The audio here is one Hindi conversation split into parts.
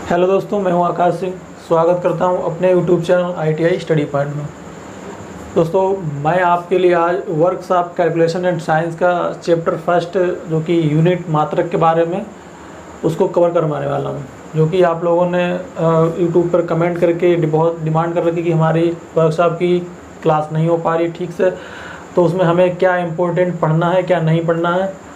हेलो दोस्तों, मैं हूं आकाश सिंह। स्वागत करता हूं अपने YouTube channel ITI study point में। दोस्तों, मैं आपके लिए आज वर्कशॉप कैलकुलेशन एंड साइंस का चैप्टर फर्स्ट जो कि यूनिट मात्रक के बारे में उसको कवर करवाने वाला हूं, जो कि आप लोगों ने यूट्यूब पर कमेंट करके बहुत डिमांड कर रखी कि हमारी वर्कशॉप की क्लास नहीं हो पा रही ठीक से, तो उसमें हमें क्या इम्पोर्टेंट पढ़ना है क्या नहीं पढ़ना है।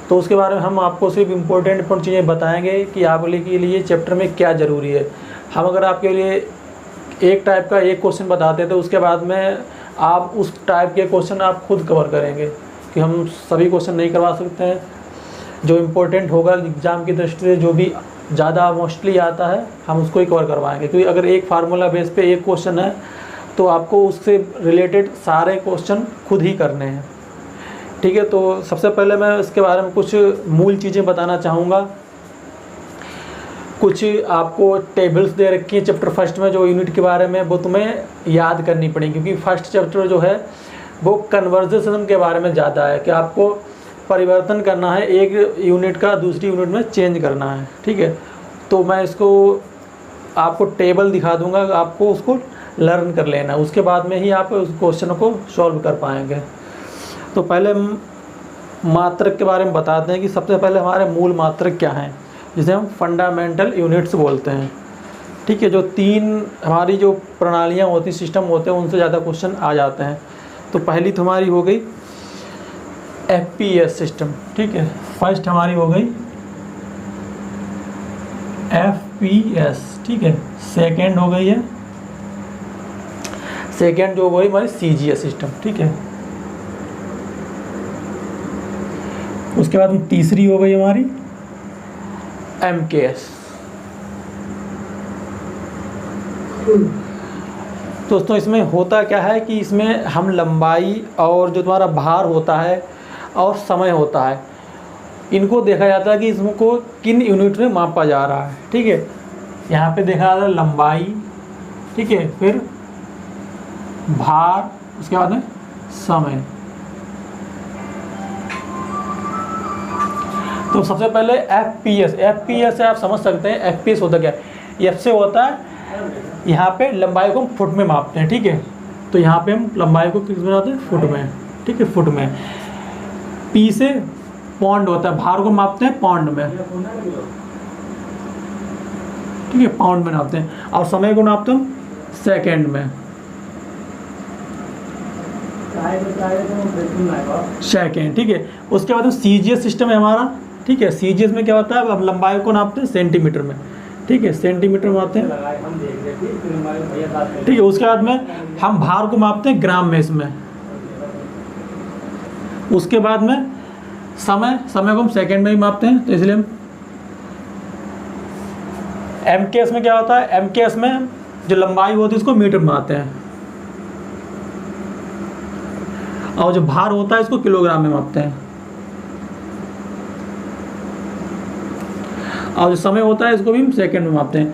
तो उसके बारे में हम आपको सिर्फ इम्पोर्टेंट चीज़ें बताएंगे कि आप के लिए चैप्टर में क्या ज़रूरी है। हम अगर आपके लिए एक टाइप का एक क्वेश्चन बताते हैं तो उसके बाद में आप उस टाइप के क्वेश्चन आप खुद कवर करेंगे, कि हम सभी क्वेश्चन नहीं करवा सकते हैं। जो इम्पोर्टेंट होगा एग्ज़ाम की दृष्टि से, जो भी ज़्यादा मोस्टली आता है, हम उसको ही कवर करवाएंगे। क्योंकि अगर एक फार्मूला बेस पे एक क्वेश्चन है तो आपको उससे रिलेटेड सारे क्वेश्चन खुद ही करने हैं। ठीक है, तो सबसे पहले मैं इसके बारे में कुछ मूल चीज़ें बताना चाहूँगा। कुछ आपको टेबल्स दे रखी हैं चैप्टर फर्स्ट में जो यूनिट के बारे में, वो तुम्हें याद करनी पड़ेगी। क्योंकि फर्स्ट चैप्टर जो है वो कन्वर्जेशन के बारे में ज़्यादा है, कि आपको परिवर्तन करना है, एक यूनिट का दूसरी यूनिट में चेंज करना है। ठीक है, तो मैं इसको आपको टेबल दिखा दूँगा, आपको उसको लर्न कर लेना, उसके बाद में ही आप उस क्वेश्चन को सॉल्व कर पाएंगे। तो पहले मात्रक के बारे में बताते हैं कि सबसे पहले हमारे मूल मात्रक क्या हैं, जिसे हम फंडामेंटल यूनिट्स बोलते हैं। ठीक है, जो तीन हमारी जो प्रणालियाँ होती, सिस्टम होते हैं, उनसे ज़्यादा क्वेश्चन आ जाते हैं। तो पहली तो हमारी हो गई FPS सिस्टम। ठीक है, फर्स्ट हमारी हो गई FPS। ठीक है, सेकेंड हो गई है, सेकेंड जो हो गई हमारी CGS सिस्टम। ठीक है, उसके बाद में तीसरी हो गई हमारी MKS। दोस्तों, इसमें होता क्या है कि इसमें हम लंबाई और जो तुम्हारा भार होता है और समय होता है, इनको देखा जाता है कि इसको किन यूनिट में मापा जा रहा है। ठीक है, यहाँ पे देखा जाता है लंबाई, ठीक है, फिर भार, उसके बाद में समय। तो सबसे पहले FPS से आप समझ सकते हैं FPS होता क्या है। F से होता है यहाँ पे लंबाई को हम फुट में मापते हैं। ठीक है, तो यहाँ पे हम लंबाई को किस में मापते हैं, फुट में। ठीक है, फुट में। P से पौंड होता है, भार को मापते हैं पौंड में। ठीक है, पाउंड में नापते हैं। और समय को नापते हैं सेकेंड में, सेकेंड। ठीक है, उसके बाद CGS सिस्टम है हमारा। ठीक है, CGS में क्या होता है, अब लंबाई को नापते हैं सेंटीमीटर में। ठीक है, सेंटीमीटर में मापते हैं। ठीक है, उसके बाद में हम भार को मापते हैं ग्राम में इसमें। उसके बाद में समय को हम सेकंड में ही मापते हैं, तो इसलिए हम MKS में क्या होता है, MKS में जो लंबाई होती है उसको मीटर में मापते हैं, और जो भार होता है इसको किलोग्राम में मापते हैं, और जो समय होता है इसको भी हम सेकंड में मापते हैं।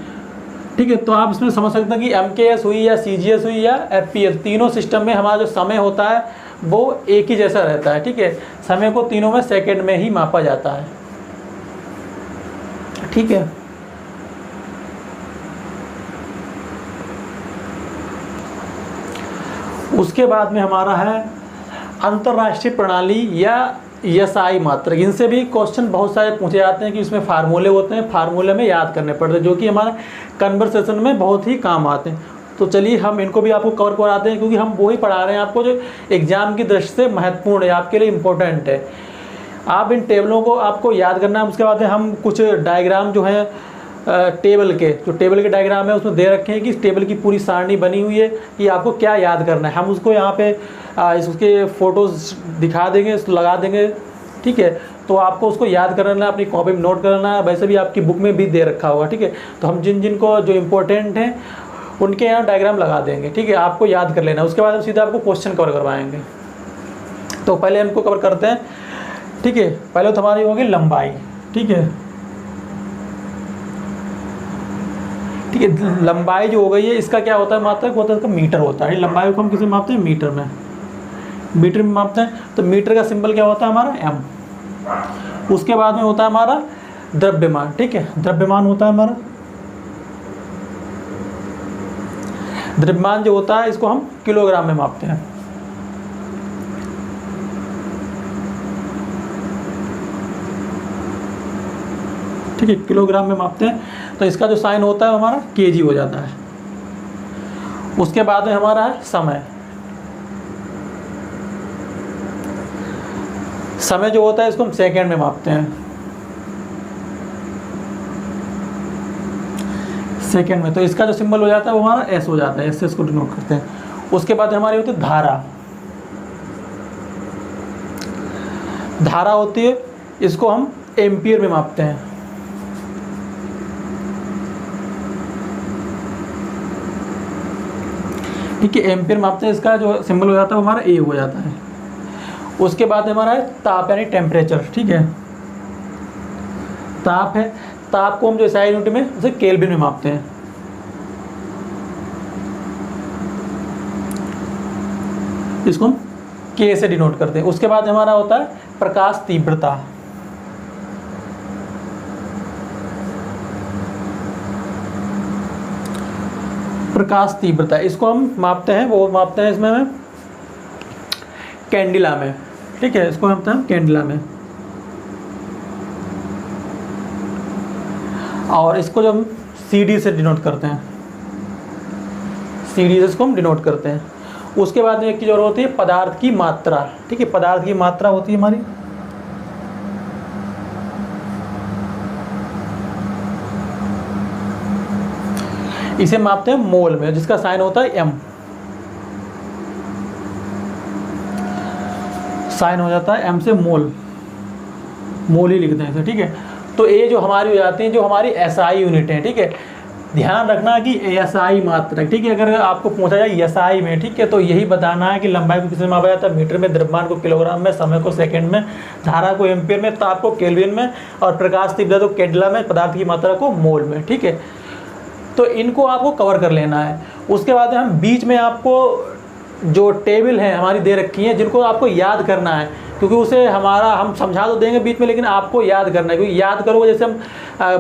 ठीक है, तो आप इसमें समझ सकते हैं कि MKS हुई या CGS हुई या FPS, तीनों सिस्टम में हमारा जो समय होता है वो एक ही जैसा रहता है। ठीक है, समय को तीनों में सेकंड में ही मापा जाता है। ठीक है, उसके बाद में हमारा है अंतर्राष्ट्रीय प्रणाली या SI मात्रक। इनसे भी क्वेश्चन बहुत सारे पूछे जाते हैं कि इसमें फार्मूले होते हैं, फार्मूले में याद करने पड़ते हैं, जो कि हमारे कन्वर्सेशन में बहुत ही काम आते हैं। तो चलिए हम इनको भी आपको कवर कराते हैं, क्योंकि हम वो ही पढ़ा रहे हैं आपको जो एग्जाम की दृष्टि से महत्वपूर्ण है, आपके लिए इम्पोर्टेंट है। आप इन टेबलों को आपको याद करना है। उसके बाद हम कुछ डायग्राम जो है टेबल के डायग्राम है उसमें दे रखे हैं कि इस टेबल की पूरी सारणी बनी हुई है कि आपको क्या याद करना है। हम उसको यहाँ पे इसके फ़ोटोज़ दिखा देंगे, लगा देंगे। ठीक है, तो आपको उसको याद करना है, अपनी कॉपी में नोट करना है। वैसे भी आपकी बुक में भी दे रखा होगा। ठीक है, तो हम जिन को जो इम्पोर्टेंट हैं उनके यहाँ डायग्राम लगा देंगे। ठीक है, आपको याद कर लेना है। उसके बाद हम सीधा आपको क्वेश्चन कवर करवाएंगे। तो पहले इनको कवर करते हैं। ठीक है, पहले तो हमारी होगी लंबाई। ठीक है, लंबाई जो हो गई है, इसका क्या होता है मात्रक होता है, इसका मीटर होता है। लंबाई को हम किसे मापते हैं, मीटर में। मीटर में मापते हैं। तो मीटर का सिंबल क्या होता है हमारा M। उसके बाद में होता है हमारा द्रव्यमान। ठीक है, द्रव्यमान होता है हमारा द्रव्यमान जो होता है इसको हम किलोग्राम में मापते हैं। ठीक है, किलोग्राम में मापते हैं। तो इसका जो साइन होता है हमारा केजी हो जाता है। उसके बाद में हमारा है समय। समय जो होता है इसको हम सेकंड में मापते हैं, सेकंड में। तो इसका जो सिंबल हो जाता है वो हमारा एस हो जाता है, एस से इसको डिनोट करते हैं। उसके बाद हमारी होती है धारा। धारा होती है, इसको हम एम्पियर में मापते हैं। ठीक है, एम्पियर मापते हैं, इसका जो सिंबल हो जाता है वो हमारा ए हो जाता है। उसके बाद हमारा है ताप यानी टेम्परेचर। ठीक है, ताप है, ताप को हम जो SI यूनिट में उसे केल्विन में मापते हैं। इसको हम K से डिनोट करते हैं। उसके बाद हमारा होता है प्रकाश तीव्रता। प्रकाश तीव्रता इसको हम मापते हैं, वो मापते हैं इसमें हमें कैंडिला में। ठीक है, इसको मापते हैं कैंडिला में। और इसको जो हम CD से डिनोट करते हैं, CD से इसको हम डिनोट करते हैं। उसके बाद में एक चीज़ और होती है पदार्थ की मात्रा। ठीक है, पदार्थ की मात्रा होती है हमारी, इसे मापते हैं मोल में, जिसका साइन होता है M। साइन हो जाता है M से मोल, मोल ही लिखते हैं इसे। ठीक है, तो ये जो हमारी हो जाती है जो हमारी SI यूनिट है। ठीक है, ध्यान रखना कि SI मात्रक। ठीक है, अगर आपको पूछा जाए SI में, ठीक है, तो यही बताना है कि लंबाई को किस में मापा जाता है, मीटर में, द्रव्यमान को किलोग्राम में, समय को सेकंड में, धारा को एम्पियर में, ताप को केल्विन में, और प्रकाश तीव्रता को कैंडिला में, पदार्थ की मात्रा को मोल में। ठीक है, तो इनको आपको कवर कर लेना है। उसके बाद हम बीच में आपको जो टेबल है हमारी दे रखी है, जिनको आपको याद करना है, क्योंकि उसे हम समझा तो देंगे बीच में, लेकिन आपको याद करना है। क्योंकि याद करोगे, जैसे हम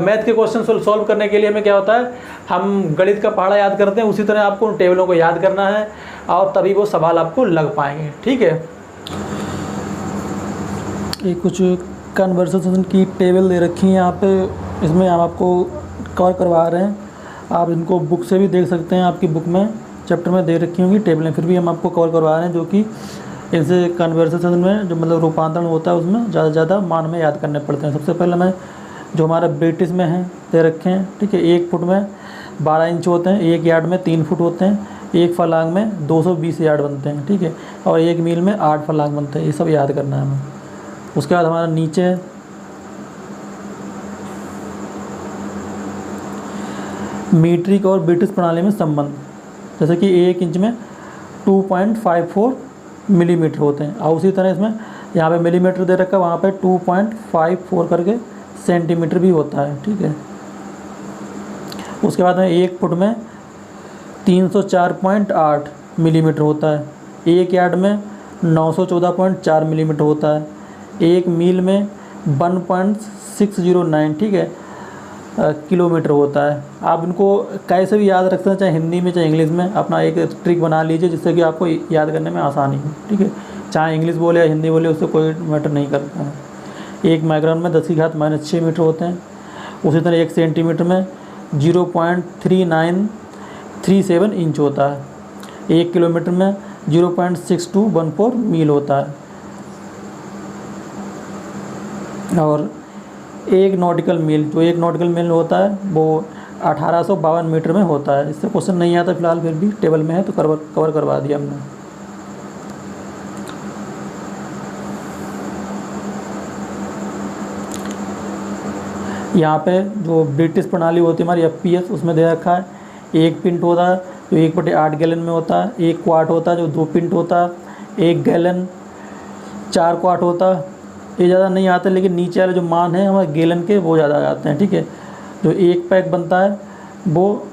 मैथ के क्वेश्चन सॉल्व करने के लिए हमें क्या होता है, हम गणित का पहाड़ा याद करते हैं, उसी तरह आपको उन टेबलों को याद करना है, और तभी वो सवाल आपको लग पाएंगे। ठीक है, ये कुछ कन्वर्सेशन की टेबल दे रखी है यहाँ पे, इसमें हम आपको कवर करवा रहे हैं। आप इनको बुक से भी देख सकते हैं, आपकी बुक में चैप्टर में दे रखी होंगी टेबलें, फिर भी हम आपको कवर करवा रहे हैं, जो कि इनसे कन्वर्सेशन में जो मतलब रूपांतरण होता है उसमें ज़्यादा से ज़्यादा मान में याद करने पड़ते हैं। सबसे पहले मैं जो हमारा ब्रिटिश में है दे रखे हैं। ठीक है, 1 फुट में 12 इंच होते हैं, 1 यार्ड में 3 फुट होते हैं, 1 फलांग में 220 यार्ड बनते हैं। ठीक है, और 1 मील में 8 फलांग बनते हैं। ये सब याद करना है हमें। उसके बाद हमारा नीचे मीट्रिक और ब्रिटिश प्रणाली में संबंध, जैसे कि 1 इंच में 2.54 मिलीमीटर होते हैं, और उसी तरह इसमें यहाँ पे मिलीमीटर दे रखा है, वहाँ पे 2.54 करके सेंटीमीटर भी होता है। ठीक है, उसके बाद में 1 फुट में 304.8 मिलीमीटर होता है, 1 यार्ड में 914.4 मिलीमीटर होता है, 1 मील में 1.609 ठीक है किलोमीटर होता है। आप इनको कैसे भी याद रखते हैं, चाहे हिंदी में चाहे इंग्लिश में, अपना एक ट्रिक बना लीजिए जिससे कि आपको याद करने में आसानी हो। ठीक है, चाहे इंग्लिश बोले या हिंदी बोले, उससे कोई मैटर नहीं करता है। 1 माइक्रोन में 10⁻⁻6 मीटर होते हैं। उसी तरह 1 सेंटीमीटर में 0.3937 इंच होता है। 1 किलोमीटर में 0.6214 मील होता है। और 1 नॉटिकल मील, जो 1 नॉटिकल मील होता है वो 1852 मीटर में होता है। इससे क्वेश्चन नहीं आता फिलहाल, फिर भी टेबल में है तो कवर करवा दिया हमने। यहाँ पे जो ब्रिटिश प्रणाली होती है हमारी FPS, उसमें दे रखा है 1 पिंट होता है जो 1/8 गैलन में होता है, 1 क्वार्ट होता है जो 2 पिंट होता है, 1 गैलन 4 क्वार्ट होता है। ये ज़्यादा नहीं आता, लेकिन नीचे वाले जो मान हैं हमारे गैलन के वो ज़्यादा आते हैं। ठीक है, जो 1 पैक बनता है वो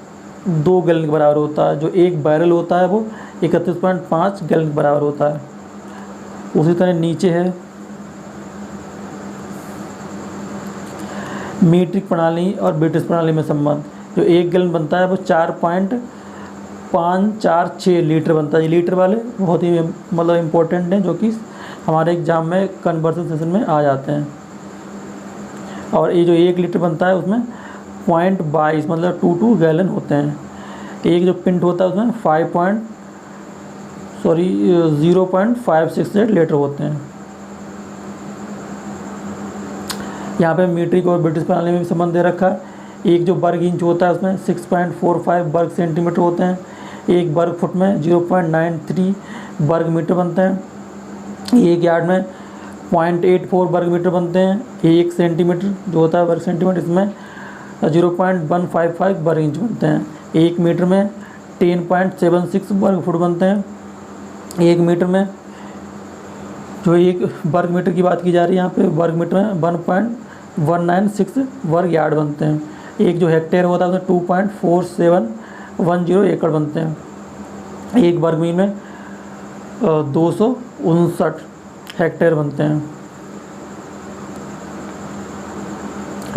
2 गैलन के बराबर होता है, जो 1 बैरल होता है वो 31.5 गैलन के बराबर होता है। उसी तरह नीचे है मीट्रिक प्रणाली और ब्रिटिश प्रणाली में संबंध। जो 1 गैलन बनता है वो 546 लीटर बनता है। ये लीटर वाले बहुत ही मतलब इम्पोर्टेंट हैं, जो कि हमारे एग्ज़ाम में कन्वर्जन सेशन में आ जाते हैं। और ये जो 1 लीटर बनता है उसमें 0.22 मतलब 22 गैलन होते हैं। एक जो पिंट होता है उसमें 0.568 लीटर होते हैं। यहाँ पे मीट्रिक और ब्रिटिश प्रणाली में भी संबंध दे रखा है। एक जो वर्ग इंच होता है उसमें 6.45 वर्ग सेंटीमीटर होते हैं। एक वर्ग फुट में 0.93 वर्ग मीटर बनते हैं। एक यार्ड में 0.84 वर्ग मीटर बनते हैं। एक सेंटीमीटर जो होता है वर्ग सेंटीमीटर, इसमें 0.155 वर्ग इंच बनते हैं। एक मीटर में 10.76 वर्ग फुट बनते हैं। एक मीटर में जो एक वर्ग मीटर की बात की जा रही है यहाँ पे, वर्ग मीटर में 1.196 वर्ग यार्ड बनते हैं। एक जो हेक्टेयर होता है उसमें 2.4710 एकड़ बनते हैं। एक वर्ग मील में 259 हेक्टेयर बनते हैं।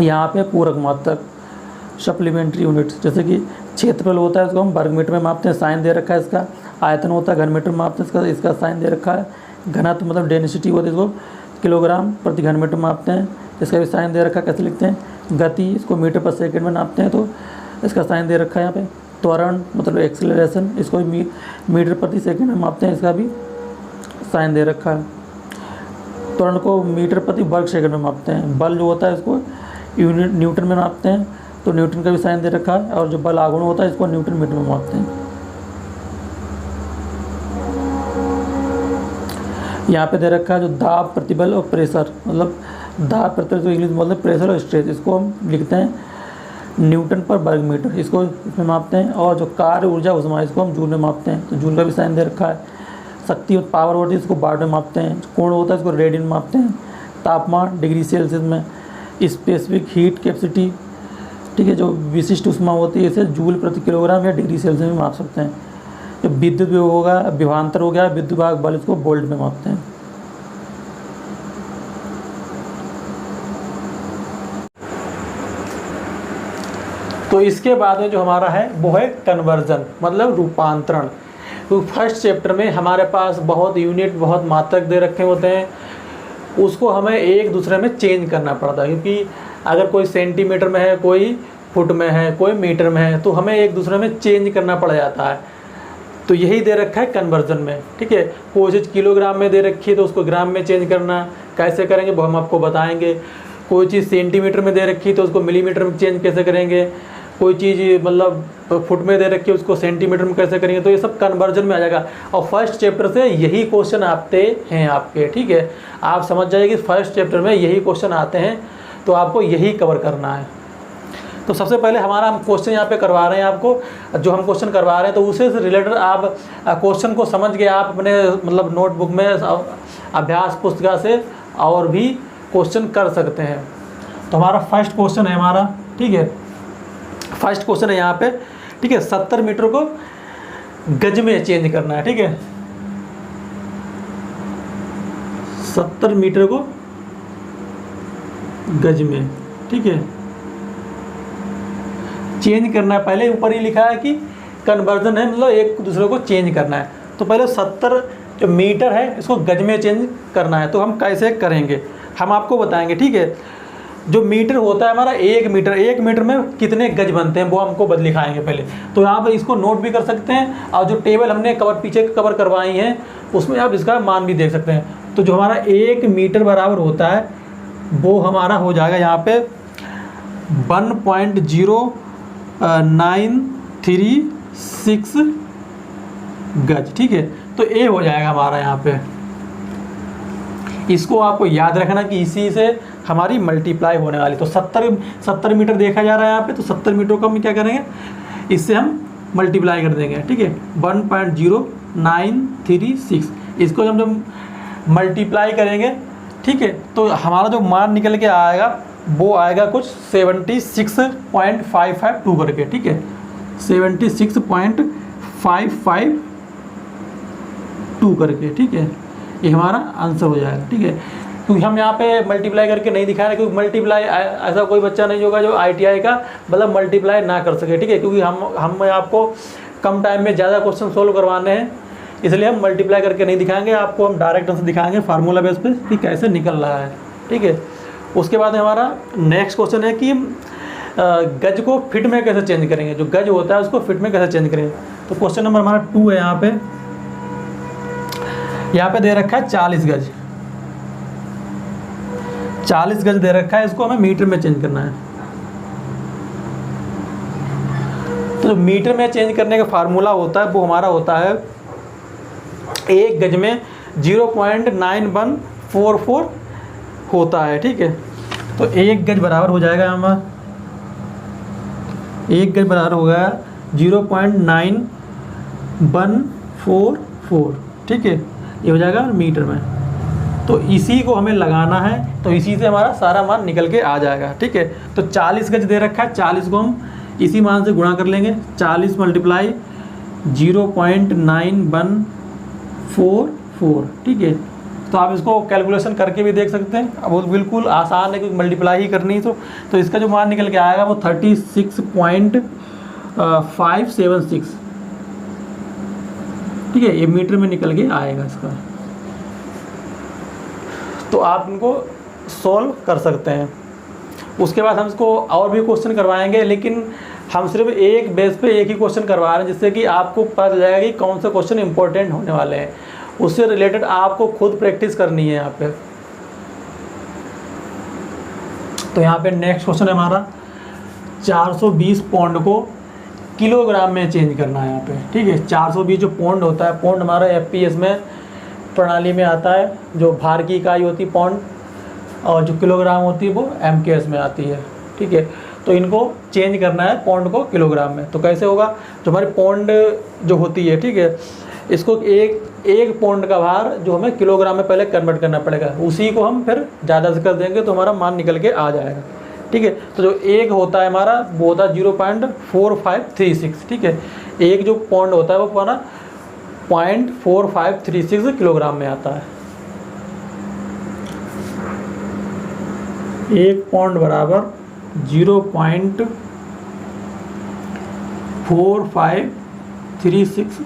यहाँ पे पूरक मात्रक सप्लीमेंट्री यूनिट्स, जैसे कि क्षेत्रफल होता है उसको हम वर्ग मीटर में मापते हैं, साइन दे रखा है इसका। आयतन होता है घन मीटर में मापते हैं, इसका साइन दे रखा है। घनत्व मतलब डेंसिटी होती है, इसको किलोग्राम प्रति घन मीटर मापते हैं, इसका भी साइन दे रखा है। कैसे लिखते हैं? गति, इसको मीटर पर सेकंड में नापते हैं, तो इसका साइन दे रखा है यहाँ पे। त्वरण मतलब एक्सेलरेशन, इसको भी मीटर प्रति सेकंड में मापते हैं, इसका भी साइन दे रखा है। त्वरण को मीटर प्रति वर्ग सेकंड में मापते हैं। बल जो होता है इसको यूनिट न्यूटन में मापते हैं, तो न्यूटन का भी साइन दे रखा है। और जो बल आघूर्ण होता है इसको न्यूटन मीटर में मापते हैं। यहाँ पे दे रखा है जो दाब, प्रतिबल और प्रेशर, मतलब दाब प्रतिबल को इंग्लिश में बोलते हैं प्रेशर और स्ट्रेस, इसको हम लिखते हैं न्यूटन पर वर्ग मीटर, इसको इसमें मापते हैं। और जो कार्य ऊर्जा उष्मा, इसको हम जूल में मापते हैं, तो जूल का भी साइन दे रखा है। शक्ति और पावर होती है इसको वाट में मापते हैं। कोण होता है इसको रेडियन में मापते हैं। तापमान डिग्री सेल्सियस में। स्पेसिफिक हीट कैपेसिटी, ठीक है, जो विशिष्ट उष्मा होती है इसे जूल प्रति किलोग्राम या डिग्री सेल्सियस में माप सकते हैं। जो विद्युत विभव होगा, विभवांतर हो गया, विद्युत भाग बल, इसको वोल्ट में मापते हैं। तो इसके बाद में जो हमारा है वो है कन्वर्जन मतलब रूपांतरण। तो फर्स्ट चैप्टर में हमारे पास बहुत यूनिट, बहुत मात्रक दे रखे होते हैं, उसको हमें एक दूसरे में चेंज करना पड़ता है। क्योंकि अगर कोई सेंटीमीटर में है, कोई फुट में है, कोई मीटर में है, तो हमें एक दूसरे में चेंज करना पड़ जाता है। तो यही दे रखा है कन्वर्जन में, ठीक है। कोई चीज़ किलोग्राम में दे रखी है तो उसको ग्राम में चेंज करना कैसे करेंगे वो हम आपको बताएंगे। कोई चीज़ सेंटीमीटर में दे रखी है तो उसको मिलीमीटर में चेंज कैसे करेंगे। कोई चीज़ मतलब फुट में दे रखी है उसको सेंटीमीटर में कैसे करेंगे। तो ये सब कन्वर्जन में आ जाएगा। और फर्स्ट चैप्टर से यही क्वेश्चन आते हैं आपके, ठीक है। आप समझ जाइए कि फर्स्ट चैप्टर में यही क्वेश्चन आते हैं, तो आपको यही कवर करना है। तो सबसे पहले हमारा हम क्वेश्चन यहाँ पे करवा रहे हैं आपको, जो हम क्वेश्चन करवा रहे हैं तो उसे से रिलेटेड आप क्वेश्चन को समझ के आप अपने मतलब नोटबुक में अभ्यास पुस्तिका से और भी क्वेश्चन कर सकते हैं। तो हमारा फर्स्ट क्वेश्चन है हमारा, ठीक है, फर्स्ट क्वेश्चन है यहाँ पे, ठीक है। 70 मीटर को गज में चेंज करना है, ठीक है। 70 मीटर को गज में, ठीक है, चेंज करना है। पहले ऊपर ही लिखा है कि कन्वर्जन है, मतलब एक दूसरे को चेंज करना है। तो पहले 70 जो मीटर है इसको गज में चेंज करना है। तो हम कैसे करेंगे हम आपको बताएंगे, ठीक है। जो मीटर होता है हमारा 1 मीटर में कितने गज बनते हैं वो हमको लिखाएंगे पहले। तो यहाँ पर इसको नोट भी कर सकते हैं, और जो टेबल हमने पीछे कवर करवाई है उसमें आप इसका मान भी देख सकते हैं। तो जो हमारा 1 मीटर बराबर होता है वो हमारा हो जाएगा यहाँ पे 1.0936 गज, ठीक है। तो ए हो जाएगा हमारा यहाँ पे। इसको आपको याद रखना कि इसी से हमारी मल्टीप्लाई होने वाली। तो 70 मीटर देखा जा रहा है यहाँ पे, तो 70 मीटर को हम क्या करेंगे, इससे हम मल्टीप्लाई कर देंगे, ठीक है। 1.0936 इसको जब मल्टीप्लाई करेंगे, ठीक है, तो हमारा जो मान निकल के आएगा वो आएगा कुछ 76.552 करके, ठीक है, 76.552 करके, ठीक है। ये हमारा आंसर हो जाएगा, ठीक है। क्योंकि हम यहाँ पे मल्टीप्लाई करके नहीं दिखा रहे, क्योंकि मल्टीप्लाई ऐसा कोई बच्चा नहीं होगा जो ITI का मतलब मल्टीप्लाई ना कर सके, ठीक है। क्योंकि हम आपको कम टाइम में ज़्यादा क्वेश्चन सोल्व करवाने हैं, इसलिए हम मल्टीप्लाई करके नहीं दिखाएंगे आपको, हम डायरेक्ट आंसर दिखाएंगे फार्मूला बेस पे कि कैसे निकल रहा है। ठीक है, उसके बाद हमारा नेक्स्ट क्वेश्चन है कि गज को फिट में कैसे चेंज करेंगे, जो गज होता है उसको फिट में कैसे चेंज करेंगे। तो क्वेश्चन नंबर हमारा 2 है। यहाँ पे दे रखा है 40 गज, 40 गज दे रखा है, इसको हमें मीटर में चेंज करना है। तो मीटर में चेंज करने का फार्मूला होता है वो हमारा होता है 1 गज में 0.9144 होता है। ठीक है, तो 1 गज बराबर हो जाएगा हमारा, 1 गज बराबर होगा 0.9144। ठीक है, ये हो जाएगा मीटर में। तो इसी को हमें लगाना है, तो इसी से हमारा सारा मान निकल के आ जाएगा। ठीक है, तो 40 गज दे रखा है, 40 को हम इसी मान से गुणा कर लेंगे, 40 मल्टीप्लाई 0.9144। ठीक है, तो आप इसको कैलकुलेशन करके भी देख सकते हैं, अब वो बिल्कुल आसान है क्योंकि मल्टीप्लाई ही करनी है। तो इसका जो मान निकल के आएगा वो 36.576। ठीक है, ये मीटर में निकल के आएगा इसका। तो आप इनको सॉल्व कर सकते हैं। उसके बाद हम इसको और भी क्वेश्चन करवाएंगे, लेकिन हम सिर्फ एक बेस पे एक ही क्वेश्चन करवा रहे हैं, जिससे कि आपको पता चल जाएगा कि कौन से क्वेश्चन इंपॉर्टेंट होने वाले हैं। उससे रिलेटेड आपको खुद प्रैक्टिस करनी है यहाँ पे। तो यहाँ पे नेक्स्ट क्वेश्चन है हमारा 420 पौंड को किलोग्राम में चेंज करना है यहाँ पे। ठीक है, 420 जो पौंड होता है, पौंड हमारा FPS में प्रणाली में आता है, जो भार की इकाई होती है पौंड, और जो किलोग्राम होती है वो MKS में आती है। ठीक है, तो इनको चेंज करना है पौंड को किलोग्राम में। तो कैसे होगा, जो हमारी पौंड जो होती है, ठीक है, इसको एक पौंड का भार जो हमें किलोग्राम में पहले कन्वर्ट करना पड़ेगा, उसी को हम फिर ज़्यादा से कर देंगे तो हमारा मान निकल के आ जाएगा। ठीक है, तो जो एक होता है हमारा वो होता है 0.4536। ठीक है, एक जो पौंड होता है वो हमारा 0.4536 किलोग्राम में आता है। एक पौंड बराबर 0.4536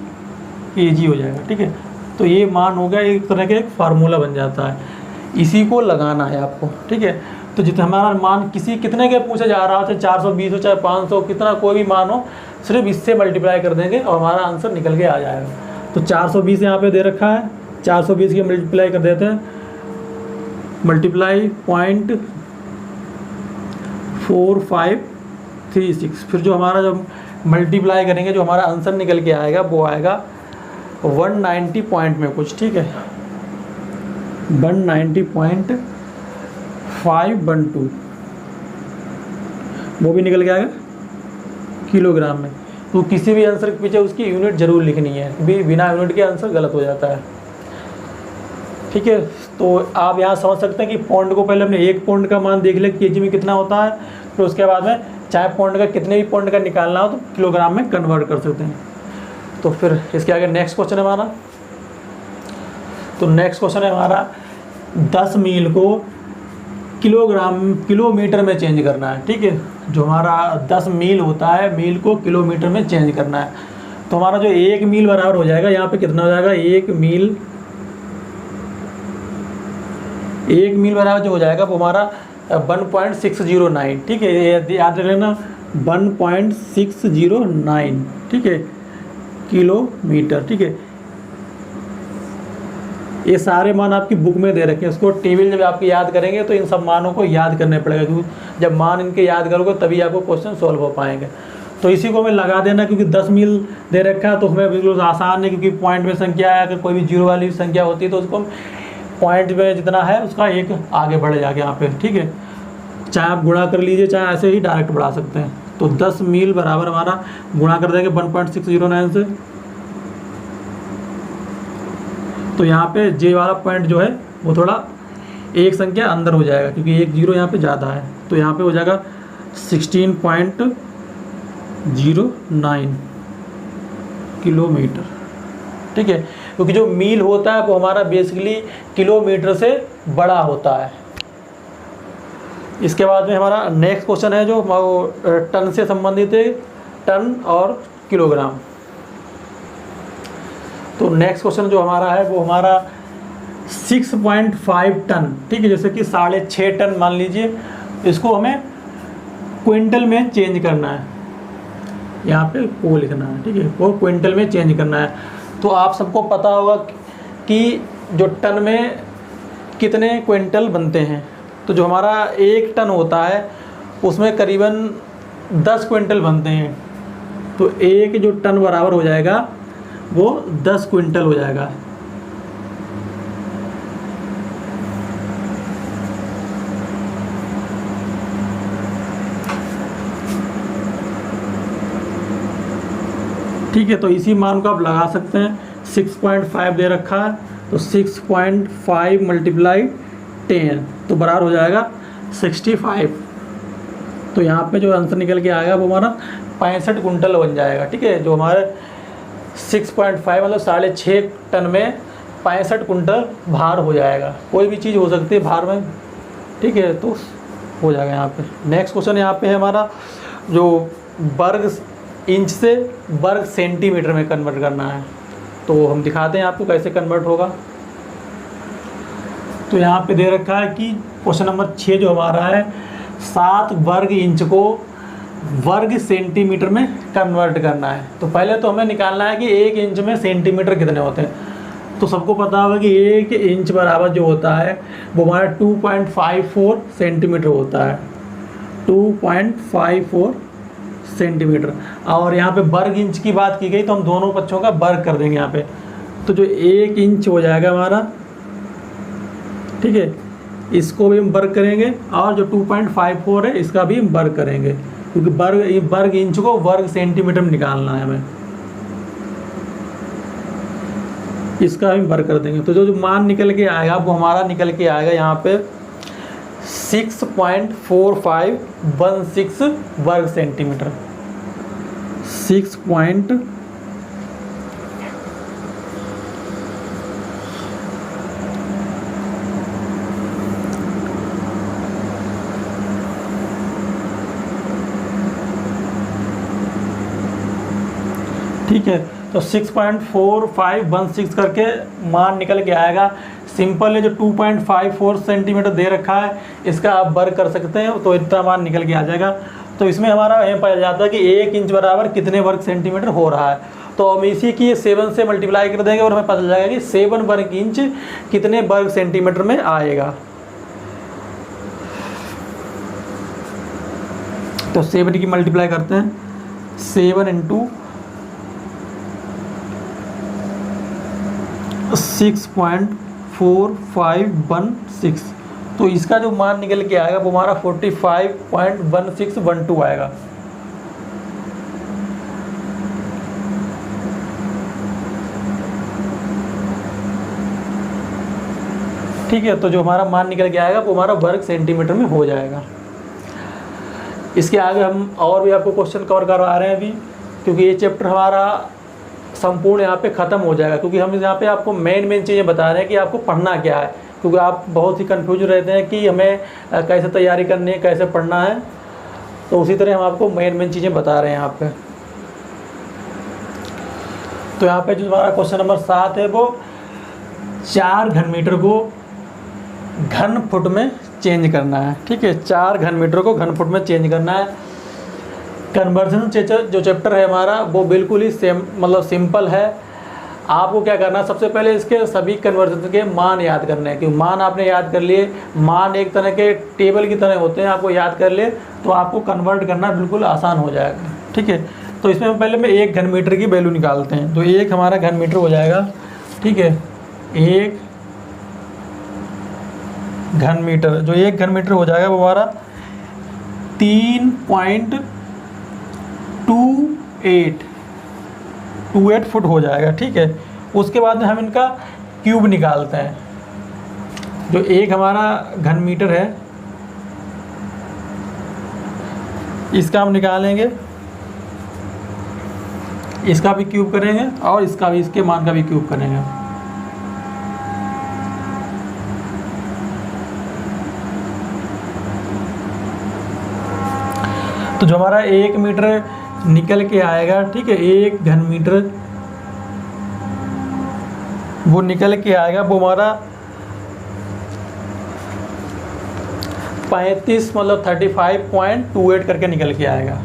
kg हो जाएगा। ठीक है, तो ये मान हो गया, एक तरह का एक फार्मूला बन जाता है, इसी को लगाना है आपको। ठीक है, तो जितना हमारा मान कितने के पूछा जा रहा हो, चाहे 420 हो चाहे 500, कितना कोई भी मान हो, सिर्फ इससे मल्टीप्लाई कर देंगे और हमारा आंसर निकल के आ जाएगा। तो 420 यहाँ पे दे रखा है, 420 की मल्टीप्लाई कर देते हैं, मल्टीप्लाई 0.4536, फिर जो हमारा जब मल्टीप्लाई करेंगे जो हमारा आंसर निकल के आएगा वो आएगा 190 पॉइंट में कुछ। ठीक है, 190.512 वो भी निकल के आएगा किलोग्राम में। तो किसी भी आंसर के पीछे उसकी यूनिट जरूर लिखनी है, बिना यूनिट के आंसर गलत हो जाता है। ठीक है, तो आप यहाँ समझ सकते हैं कि पौंड को पहले हमने एक पौंड का मान देख लिया केजी में कितना होता है, फिर उसके बाद में चाहे पौंड का कितने भी पौंड का निकालना हो तो किलोग्राम में कन्वर्ट कर सकते हैं। तो फिर इसके आगे नेक्स्ट क्वेश्चन है हमारा। तो नेक्स्ट क्वेश्चन है हमारा 10 मील को किलोमीटर में चेंज करना है। ठीक है, जो हमारा 10 मील होता है, मील को किलोमीटर में चेंज करना है। तो हमारा जो 1 मील बराबर हो जाएगा, यहाँ पे कितना हो जाएगा, 1 मील बराबर जो हो जाएगा वो हमारा 1.609। ठीक है, ये याद रख लेना, 1.609। ठीक है, किलोमीटर। ठीक है, ये सारे मान आपकी बुक में दे रखे हैं, इसको टेबल जब आपकी याद करेंगे तो इन सब मानों को याद करने पड़ेगा, क्योंकि जब मान इनके याद करोगे तभी आपको क्वेश्चन सॉल्व हो पाएंगे। तो इसी को हमें लगा देना, क्योंकि 10 मील दे रखा है तो हमें बिल्कुल आसान है, क्योंकि पॉइंट में संख्या है, अगर कोई भी जीरो वाली संख्या होती है तो उसको हम पॉइंट में जितना है उसका एक आगे बढ़ जाके यहाँ पे। ठीक है, चाहे आप गुणा कर लीजिए, चाहे ऐसे ही डायरेक्ट बढ़ा सकते हैं। तो 10 मील बराबर हमारा गुणा कर देंगे 1.609 से, तो यहाँ पे जे वाला पॉइंट जो है वो थोड़ा एक संख्या अंदर हो जाएगा, क्योंकि एक जीरो यहाँ पे ज़्यादा है, तो यहाँ पे हो जाएगा 16.09 किलोमीटर। ठीक है, क्योंकि जो मील होता है वो हमारा बेसिकली किलोमीटर से बड़ा होता है। इसके बाद में हमारा नेक्स्ट क्वेश्चन है जो टन से संबंधित है, टन और किलोग्राम। तो नेक्स्ट क्वेश्चन जो हमारा है वो हमारा 6.5 टन, ठीक है, जैसे कि 6.5 टन मान लीजिए, इसको हमें क्विंटल में चेंज करना है, यहाँ पे को लिखना है, ठीक है, वो क्विंटल में चेंज करना है। तो आप सबको पता होगा कि जो टन में कितने क्विंटल बनते हैं, तो जो हमारा 1 टन होता है उसमें करीबन 10 क्विंटल बनते हैं, तो एक जो टन बराबर हो जाएगा वो 10 क्विंटल हो जाएगा। ठीक है, तो इसी मान को आप लगा सकते हैं। 6.5 दे रखा है, तो 6.5 मल्टीप्लाई 10 तो बराबर हो जाएगा 65। तो यहाँ पे जो आंसर निकल के आएगा वो हमारा 65 कुंटल बन जाएगा। ठीक है, जो हमारे 6.5 मतलब 6.5 टन में 65 कुंटल भार हो जाएगा। कोई भी चीज़ हो सकती है भार में, ठीक है, तो हो जाएगा यहाँ पे। नेक्स्ट क्वेश्चन यहाँ पे है हमारा जो वर्ग इंच से वर्ग सेंटीमीटर में कन्वर्ट करना है, तो हम दिखाते हैं आपको कैसे कन्वर्ट होगा। तो यहाँ पे दे रखा है कि क्वेश्चन नंबर 6 जो हमारा है 7 वर्ग इंच को वर्ग सेंटीमीटर में कन्वर्ट करना है। तो पहले तो हमें निकालना है कि 1 इंच में सेंटीमीटर कितने होते हैं। तो सबको पता होगा कि 1 इंच बराबर जो होता है वो हमारा 2.54 सेंटीमीटर होता है, 2.54 सेंटीमीटर। और यहाँ पे वर्ग इंच की बात की गई तो हम दोनों पक्षों का वर्ग कर देंगे यहाँ पे। तो जो 1 इंच हो जाएगा हमारा, ठीक है, इसको भी हम वर्ग करेंगे, और जो 2.54 है इसका भी हम वर्ग करेंगे, क्योंकि वर्ग इंच को वर्ग सेंटीमीटर में निकालना है हमें, इसका भी वर्ग कर देंगे। तो जो मान निकल के आएगा वो हमारा निकल के आएगा यहाँ पे 6.4516 वर्ग सेंटीमीटर। 6. ठीक है, तो 6.4516 करके मान निकल के आएगा। सिंपल है, जो 2.54 सेंटीमीटर दे रखा है इसका आप वर्ग कर सकते हैं, तो इतना मान निकल के आ जाएगा। तो इसमें हमारा यह पता जाता है कि 1 इंच बराबर कितने वर्ग सेंटीमीटर हो रहा है। तो हम इसी की 7 से मल्टीप्लाई कर देंगे और हमें पता चल जाएगा कि 7 वर्ग इंच कितने वर्ग सेंटीमीटर में आएगा। तो 7 की मल्टीप्लाई करते हैं, 7 × 6.4516, तो इसका जो मान निकल के आएगा वो हमारा 45.1612 आएगा। ठीक है, तो जो हमारा मान निकल के आएगा वो हमारा वर्ग सेंटीमीटर में हो जाएगा। इसके आगे हम और भी आपको क्वेश्चन कवर करवा रहे हैं अभी, क्योंकि ये चैप्टर हमारा संपूर्ण यहाँ पे ख़त्म हो जाएगा, क्योंकि हम यहाँ पे आपको मेन चीज़ें बता रहे हैं कि आपको पढ़ना क्या है, क्योंकि आप बहुत ही कंफ्यूज रहते हैं कि हमें कैसे तैयारी करनी है, कैसे पढ़ना है। तो उसी तरह हम आपको मेन चीज़ें बता रहे हैं यहाँ पे। तो यहाँ पे जो हमारा क्वेश्चन नंबर 7 है वो 4 घन मीटर को घन फुट में चेंज करना है। ठीक है, 4 घन मीटर को घन फुट में चेंज करना है। कन्वर्जन जो चैप्टर है हमारा वो बिल्कुल ही सिंपल है। आपको क्या करना है, सबसे पहले इसके सभी कन्वर्जन के मान याद करने हैं, क्योंकि मान आपने याद कर लिए, मान एक तरह के टेबल की तरह होते हैं, आपको याद कर लिए तो आपको कन्वर्ट करना बिल्कुल आसान हो जाएगा। ठीक है, तो इसमें पहले में 1 घन मीटर की वैल्यू निकालते हैं। तो 1 हमारा घन मीटर हो जाएगा। ठीक है, 1 घन मीटर, जो 1 घन मीटर हो जाएगा वो हमारा 3.28 फुट हो जाएगा। ठीक है, उसके बाद में हम इनका क्यूब निकालते हैं। जो 1 हमारा घन मीटर है इसका हम निकालेंगे, इसका भी क्यूब करेंगे और इसका भी, इसके मान का भी क्यूब करेंगे। तो जो हमारा 1 मीटर निकल के आएगा, ठीक है, 1 घन मीटर वो निकल के आएगा, वो हमारा 35 मतलब 35.28 करके निकल के आएगा।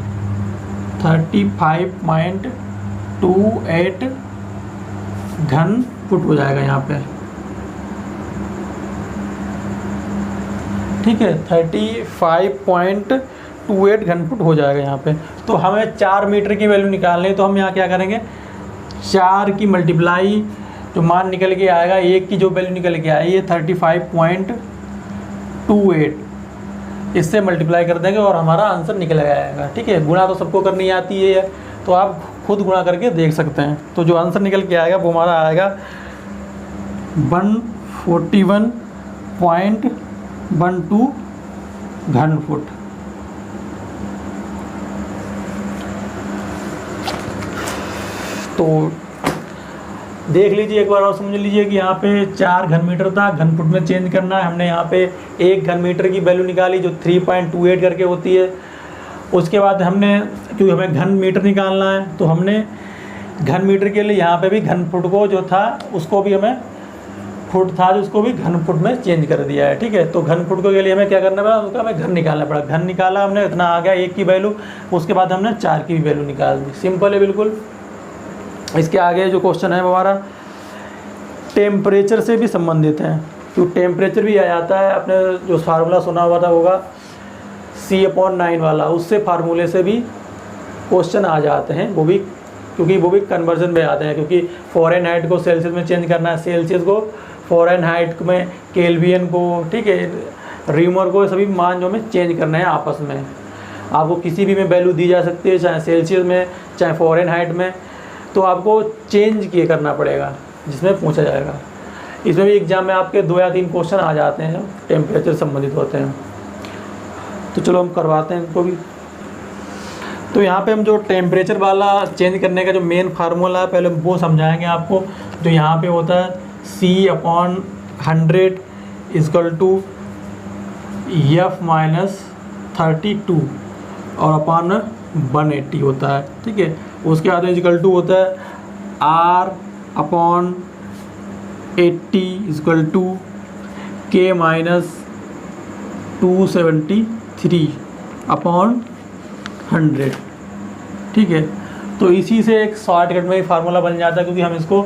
35.28 घन फुट हो जाएगा यहाँ पे, ठीक है। 35.28 घन फुट हो जाएगा यहाँ पे। तो हमें 4 मीटर की वैल्यू निकालनी है, तो हम यहाँ क्या करेंगे, 4 की मल्टीप्लाई जो मान निकल के आएगा, 1 की जो वैल्यू निकल के आई है 35.28, इससे मल्टीप्लाई कर देंगे और हमारा आंसर निकल आएगा, ठीक है। गुणा तो सबको करनी आती है, तो आप खुद गुणा करके देख सकते हैं। तो जो आंसर निकल के आएगा वो हमारा आएगा 141.12 घन फुट। तो देख लीजिए एक बार और समझ लीजिए कि यहाँ पे 4 घन मीटर था, घन फुट में चेंज करना है। हमने यहाँ पे 1 घन मीटर की वैल्यू निकाली जो 3.28 करके होती है। उसके बाद हमने, क्योंकि हमें घन मीटर निकालना है, तो हमने घन मीटर के लिए यहाँ पे भी घन फुट को जो था उसको भी हमें, फुट था जो उसको भी घन फुट में चेंज कर दिया है, ठीक है। तो घन फुट के लिए हमें क्या करना पड़ा, उसका हमें घन निकालना पड़ा। घन निकाला हमने, इतना आ गया 1 की वैल्यू, उसके बाद हमने 4 की भी वैल्यू निकाल दी। सिंपल है बिल्कुल। इसके आगे जो क्वेश्चन है हमारा टेम्परेचर से भी संबंधित है, क्योंकि टेम्परेचर भी आ जाता है। आपने जो फार्मूला सुना हुआ था होगा C/9 वाला, उससे फार्मूले से भी क्वेश्चन आ जाते हैं, वो भी, क्योंकि वो भी कन्वर्जन में आते हैं। क्योंकि फ़ारेनहाइट को सेल्सियस में चेंज करना है, सेल्सियस को फ़ारेनहाइट में, केल्विन को, ठीक है, रीमर को, सभी मान जो हमें चेंज करना है आपस में। आपको किसी भी में वैल्यू दी जा सकती है, चाहे सेल्सियस में चाहे फ़ारेनहाइट में, तो आपको चेंज किए करना पड़ेगा, जिसमें पूछा जाएगा। इसमें भी एग्जाम में आपके 2 या 3 क्वेश्चन आ जाते हैं टेम्परेचर संबंधित होते हैं। तो चलो हम करवाते हैं इनको भी। तो यहाँ पे हम जो टेम्परेचर वाला चेंज करने का जो मेन फार्मूला है, पहले वो समझाएंगे आपको। जो यहाँ पे होता है C/100 = F-32 और अपॉन 180 होता है, ठीक है। उसके बाद इक्वल टू होता है R/80 = K-273/100, ठीक है। तो इसी से एक शॉर्टकट में ही फार्मूला बन जाता है, क्योंकि हम इसको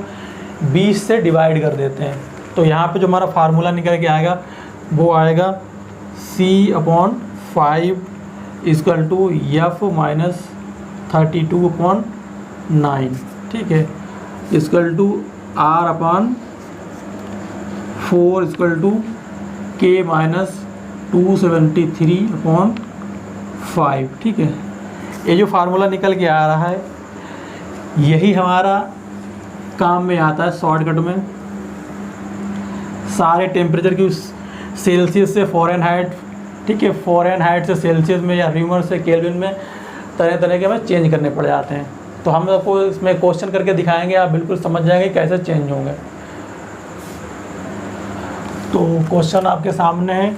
20 से डिवाइड कर देते हैं। तो यहाँ पे जो हमारा फार्मूला निकल के आएगा वो आएगा C/5 = F-32/9, ठीक है, इक्वल टू R/4 = K-273/5, ठीक है। ये जो फार्मूला निकल के आ रहा है, यही हमारा काम में आता है शॉर्टकट में। सारे टेम्परेचर की सेल्सियस से फ़ारेनहाइट, ठीक है, फ़ारेनहाइट से सेल्सियस में या रीमर से केल्विन में तरह तरह के हमें चेंज करने पड़ जाते हैं। तो हम आपको इसमें क्वेश्चन करके दिखाएंगे, आप बिल्कुल समझ जाएंगे कैसे चेंज होंगे। तो क्वेश्चन आपके सामने है,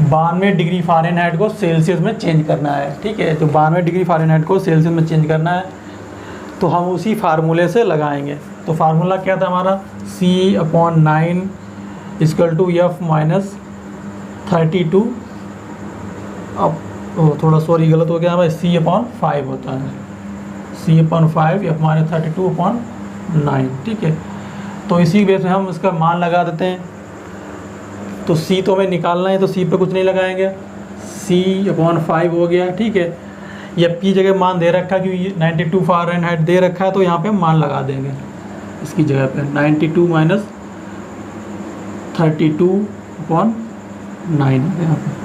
92 डिग्री फ़ारेनहाइट को सेल्सियस में चेंज करना है, ठीक है। तो 92 डिग्री फ़ारेनहाइट को सेल्सियस में चेंज करना है, तो हम उसी फार्मूले से लगाएंगे। तो फार्मूला क्या था हमारा, C/9 = F-32, अब थोड़ा सॉरी गलत हो गया भाई, C/5 होता है, C/5 F-32/9, ठीक है। तो इसी बेस में हम इसका मान लगा देते हैं। तो C तो हमें निकालना है, तो C पे कुछ नहीं लगाएंगे, C/5 हो गया, ठीक है। F की जगह मान दे रखा है, क्योंकि 92 फ़ारेनहाइट दे रखा है, तो यहाँ पे मान लगा देंगे इसकी जगह पे, 92 - 32/9 है यहाँ पे।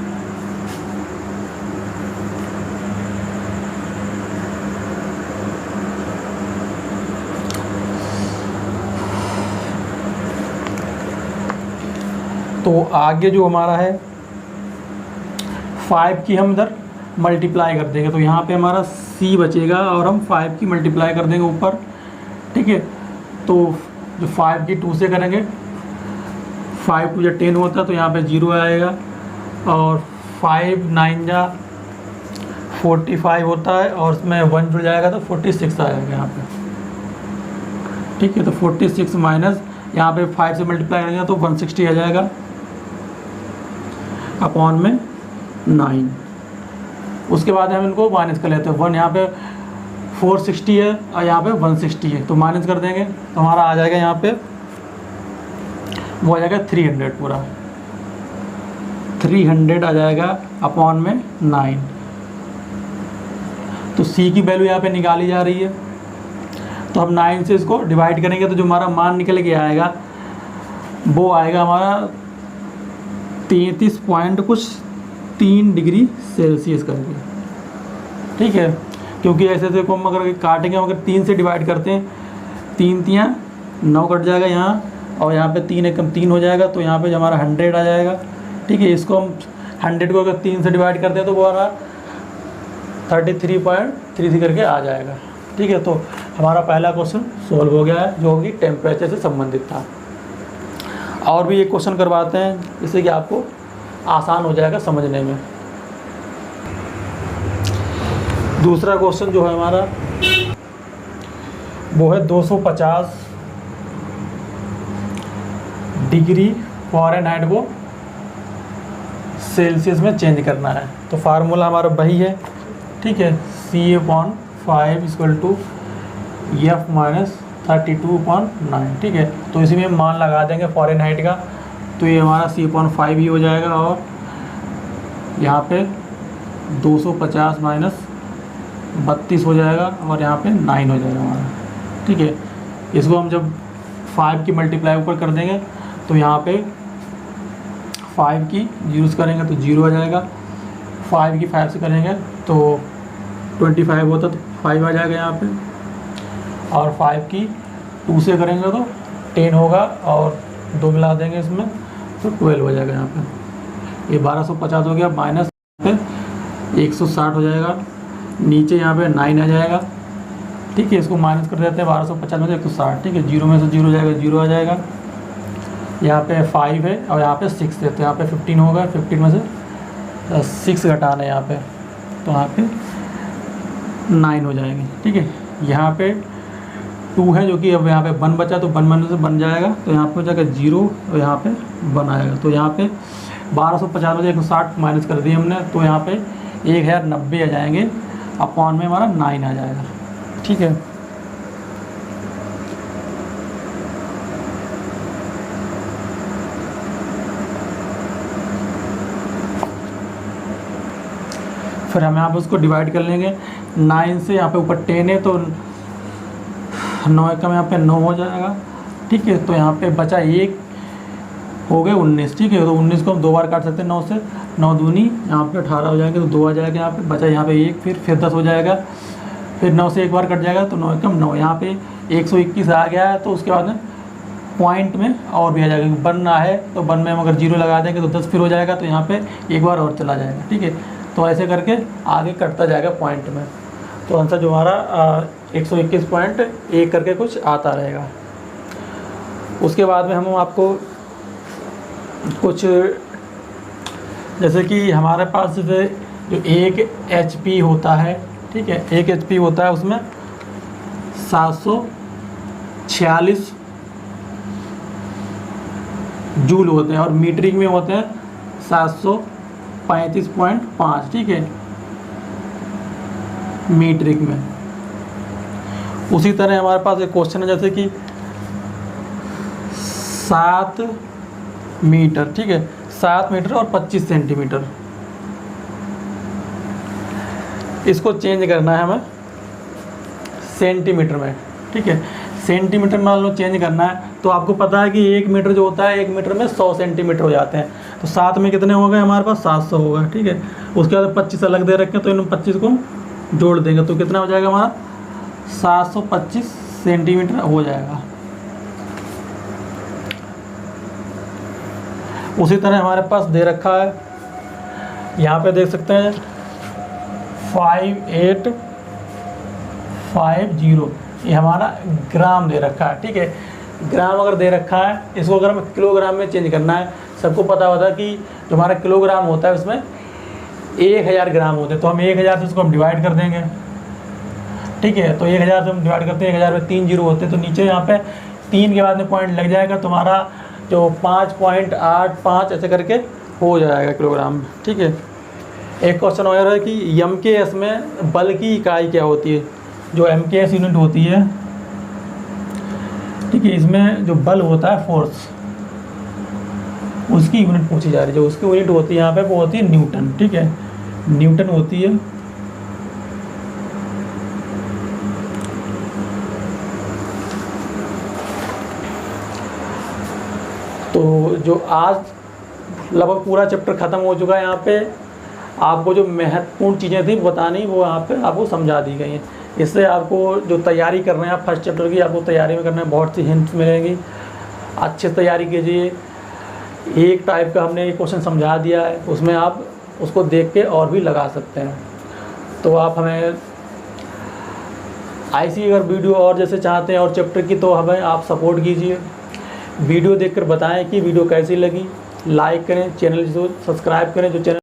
तो आगे जो हमारा है 5 की हम इधर मल्टीप्लाई कर देंगे, तो यहाँ पे हमारा C बचेगा और हम 5 की मल्टीप्लाई कर देंगे ऊपर, ठीक है। तो जो 5 की 2 से करेंगे, 5 2 या 10 होता है, तो यहाँ पे 0 आएगा, और 5 9 जा 45 होता है, और उसमें 1 जुड़ जाएगा तो 46 आएगा यहाँ पे, ठीक है। तो 46 - यहाँ पे 5 से मल्टीप्लाई करेंगे तो 160 आ जाएगा अपॉन में 9। उसके बाद हम इनको माइनस कर लेते हैं। 1 यहाँ पे 460 है और यहाँ पे 160 है, तो माइनस कर देंगे तो हमारा आ जाएगा यहाँ पे वो आ जाएगा 300, पूरा 300 आ जाएगा अपॉन में 9। तो सी की वैल्यू यहाँ पे निकाली जा रही है, तो हम 9 से इसको डिवाइड करेंगे तो जो हमारा मान निकल के आएगा वो आएगा हमारा 33.3 डिग्री सेल्सियस करके। ठीक है, क्योंकि ऐसे ऐसे को हम अगर काटेंगे, अगर 3 से डिवाइड करते हैं, 3 तियाँ 9 कट जाएगा यहाँ, और यहाँ पे 3 एकम 3 हो जाएगा, तो यहाँ पे हमारा 100 आ जाएगा। ठीक है, इसको हम 100 को अगर 3 से डिवाइड करते हैं तो वो हमारा 33.33 करके आ जाएगा। ठीक है, तो हमारा पहला क्वेश्चन सोल्व हो गया है, जो कि टेम्परेचर से संबंधित था। और भी एक क्वेश्चन करवाते हैं, जिससे कि आपको आसान हो जाएगा समझने में। दूसरा क्वेश्चन जो है हमारा वो है 250 डिग्री फ़ारेनहाइट को सेल्सियस में चेंज करना है। तो फार्मूला हमारा वही है। ठीक है, CA/5 = F-32/9। ठीक है, तो इसी में मान लगा देंगे फ़ारेनहाइट का, तो ये हमारा C/5 ही हो जाएगा, और यहाँ पे 250 माइनस 32 हो जाएगा, और यहाँ पे 9 हो जाएगा हमारा। ठीक है, इसको हम जब 5 की मल्टीप्लाई ऊपर कर देंगे तो यहाँ पे 5 की यूज़ करेंगे तो 0 आ जाएगा, 5 की 5 से करेंगे तो 25 होता तो 5 आ जाएगा यहाँ पे, और 5 की 2 से करेंगे तो 10 होगा, और 2 मिला देंगे इसमें तो 12 हो जाएगा यहाँ पे। ये 1250 हो गया, माइनस पे 160 हो जाएगा, नीचे यहाँ पे 9 आ जाएगा। ठीक है, इसको माइनस कर देते हैं 1250 में से 160। ठीक है, 0 में से 0 हो जाएगा, 0 आ जाएगा। यहाँ पे 5 है और यहाँ पे 6 है, तो यहाँ पे 15 होगा, 15 में से 6 घटाना है यहाँ पे, तो यहाँ पे 9 हो जाएंगे। ठीक है, यहाँ पे 2 है, जो कि अब यहाँ पे 1 बचा, तो 1 बनने से बन जाएगा, तो यहाँ पे हो जाएगा 0 और यहाँ पे 1 आएगा। तो यहाँ पे 1250 में से 160 माइनस कर दिए हमने, तो यहाँ पे 1090 आ जाएंगे, अपॉन में हमारा 9 आ जाएगा। ठीक है, फिर हम यहाँ पे उसको डिवाइड कर लेंगे। 9 से यहाँ पे ऊपर 10 है, तो 9 एकम यहाँ पे 9 हो जाएगा। ठीक है, तो यहाँ पे बचा 1 हो गए 19। ठीक है, तो 19 को हम 2 बार काट सकते हैं 9 से, 9 दूनी यहाँ पे 18 हो जाएंगे, तो 2 आ जाएगा यहाँ पे, बचा यहाँ पे 1, फिर 10 हो जाएगा, फिर 9 से 1 बार कट जाएगा, तो 9 एकम 9, यहाँ पे 121 आ गया है। तो उसके बाद में पॉइंट में और भी आ जाएगा, बनना है तो 1 में हम अगर 0 लगा देंगे तो 10 फिर हो जाएगा, तो यहाँ पे 1 बार और चला जाएगा। ठीक है, तो ऐसे करके आगे कटता जाएगा पॉइंट में, तो आंसर जो हमारा 121.1 करके कुछ आता रहेगा। उसके बाद में हम आपको कुछ, जैसे कि हमारे पास जो 1 HP होता है, ठीक है, 1 HP होता है, उसमें 746 जूल होते हैं, और मीटरिक में होते हैं 735.5। ठीक है, मीट्रिक में। उसी तरह हमारे पास एक क्वेश्चन है, जैसे कि 7 मीटर। ठीक है, 7 मीटर और 25 सेंटीमीटर, इसको चेंज करना है हमें सेंटीमीटर में। ठीक है, सेंटीमीटर मान लो चेंज करना है, तो आपको पता है कि 1 मीटर जो होता है, 1 मीटर में 100 सेंटीमीटर हो जाते हैं, तो 7 में कितने हो गए हमारे पास, 700 होगा। ठीक है, उसके बाद 25 अलग दे रखे हैं, तो इन 25 को जोड़ देंगे तो कितना हो जाएगा हमारा, 725 सेंटीमीटर हो जाएगा। उसी तरह हमारे पास दे रखा है, यहाँ पे देख सकते हैं 5850, ये हमारा ग्राम दे रखा है। ठीक है, ग्राम अगर दे रखा है, इसको अगर हमें किलोग्राम में चेंज करना है, सबको पता होता है कि जो हमारा किलोग्राम होता है उसमें 1000 ग्राम होते हैं, तो हम 1000 से उसको हम डिवाइड कर देंगे। ठीक है, तो 1000 से हम डिवाइड करते हैं, 1000 में 3 जीरो होते हैं, तो नीचे यहाँ पे 3 के बाद में पॉइंट लग जाएगा, तुम्हारा जो 5.85 ऐसे करके हो जाएगा किलोग्राम। ठीक है। एक क्वेश्चन और है कि MKS में बल की इकाई क्या होती है। जो MKS यूनिट होती है, ठीक है, इसमें जो बल होता है फोर्स, उसकी यूनिट पूछी जा रही है। जो उसकी यूनिट होती है यहाँ पे वो होती है न्यूटन। ठीक है, न्यूटन होती है। तो जो आज लगभग पूरा चैप्टर ख़त्म हो चुका है। यहाँ पे आपको जो महत्वपूर्ण चीज़ें थी बतानी, वो यहाँ पे आपको समझा दी गई हैं। इससे आपको जो तैयारी कर रहे हैं आप फर्स्ट चैप्टर की, आपको तैयारी में करने में बहुत सी हिंट्स मिलेंगी। अच्छे से तैयारी कीजिए। एक टाइप का हमने एक क्वेश्चन समझा दिया है, उसमें आप उसको देख के और भी लगा सकते हैं। तो आप हमें ऐसी अगर वीडियो और जैसे चाहते हैं और चैप्टर की, तो हमें आप सपोर्ट कीजिए। वीडियो देखकर बताएं कि वीडियो कैसी लगी। लाइक करें, चैनल को सब्सक्राइब करें जो चैनल